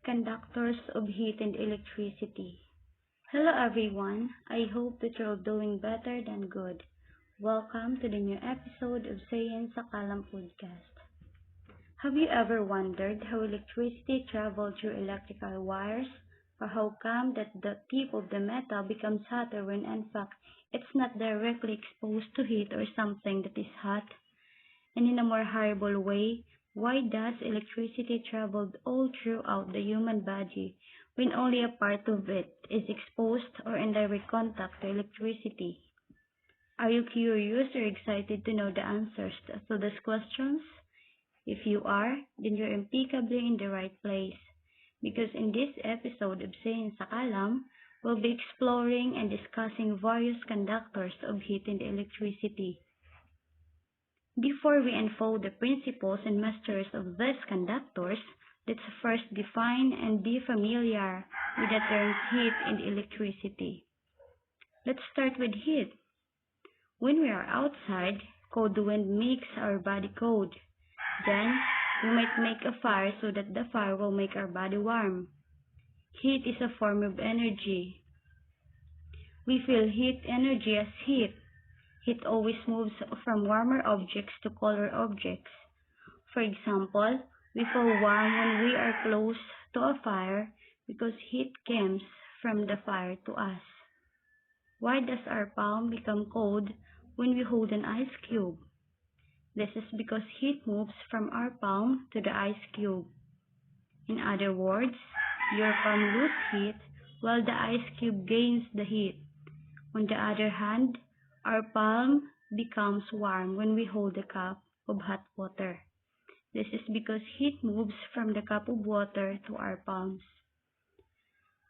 conductors of heat and electricity. Hello everyone, I hope that you're all doing better than good. Welcome to the new episode of Science sa Kalam podcast. Have you ever wondered how electricity travels through electrical wires? Or how come that the tip of the metal becomes hotter when in fact it's not directly exposed to heat or something that is hot? And in a more horrible way, why does electricity travel all throughout the human body when only a part of it is exposed or in direct contact to electricity? Are you curious or excited to know the answers to these questions? If you are, then you're impeccably in the right place. Because in this episode of Science sa Kalam, we'll be exploring and discussing various conductors of heat and electricity. Before we unfold the principles and mysteries of these conductors, let's first define and be familiar with the terms heat and electricity. Let's start with heat. When we are outside, cold wind makes our body cold. Then, we might make a fire so that the fire will make our body warm. Heat is a form of energy. We feel heat energy as heat. Heat always moves from warmer objects to colder objects. For example, we feel warm when we are close to a fire because heat comes from the fire to us. Why does our palm become cold when we hold an ice cube? This is because heat moves from our palm to the ice cube. In other words, your palm loses heat while the ice cube gains the heat. On the other hand, our palm becomes warm when we hold a cup of hot water. This is because heat moves from the cup of water to our palms.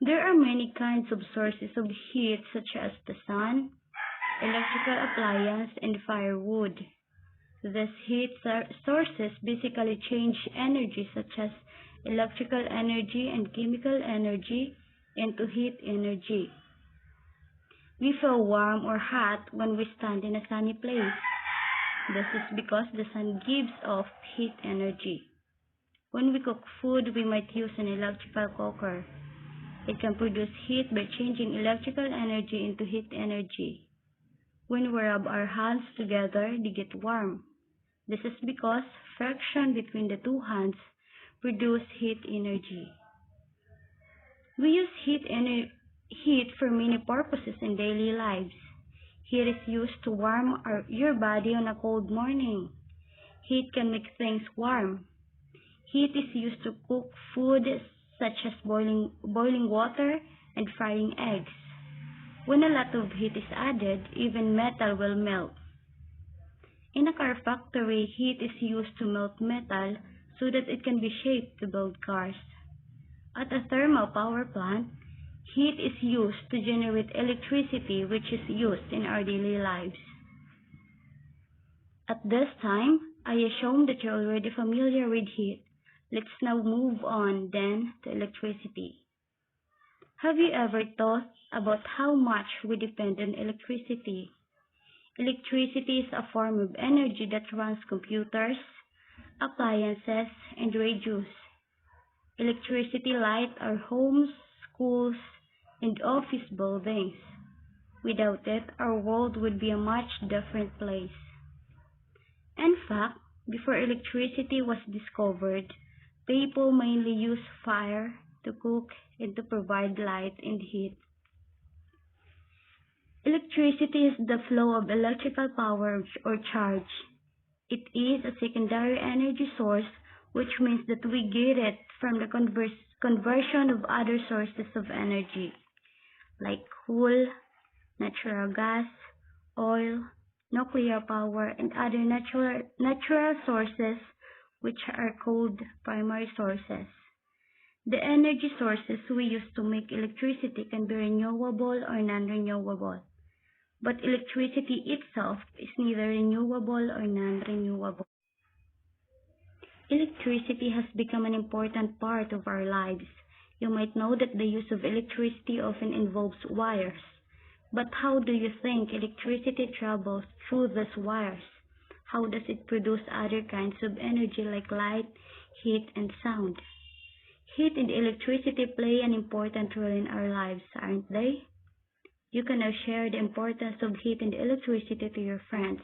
There are many kinds of sources of heat such as the sun, electrical appliance, and firewood. These heat sources basically change energy such as electrical energy and chemical energy into heat energy. We feel warm or hot when we stand in a sunny place. This is because the sun gives off heat energy. When we cook food, we might use an electrical cooker. It can produce heat by changing electrical energy into heat energy. When we rub our hands together, they get warm. This is because friction between the two hands produces heat energy. We use heat for many purposes in daily lives. Heat is used to warm your body on a cold morning. Heat can make things warm. Heat is used to cook food such as boiling water and frying eggs. When a lot of heat is added, even metal will melt. In a car factory, heat is used to melt metal so that it can be shaped to build cars. At a thermal power plant, heat is used to generate electricity which is used in our daily lives. At this time, I assume that you're already familiar with heat. Let's now move on then to electricity. Have you ever thought about how much we depend on electricity? Electricity is a form of energy that runs computers, appliances, and radios. Electricity lights our homes, schools, and office buildings. Without it, our world would be a much different place. In fact, before electricity was discovered, people mainly used fire to cook and to provide light and heat. Electricity is the flow of electrical power or charge. It is a secondary energy source, which means that we get it from the conversion of other sources of energy, like coal, natural gas, oil, nuclear power, and other natural sources, which are called primary sources. The energy sources we use to make electricity can be renewable or non-renewable. But electricity itself is neither renewable or non-renewable. Electricity has become an important part of our lives. You might know that the use of electricity often involves wires. But how do you think electricity travels through these wires? How does it produce other kinds of energy like light, heat, and sound? Heat and electricity play an important role in our lives, aren't they? You can now share the importance of heat and electricity to your friends.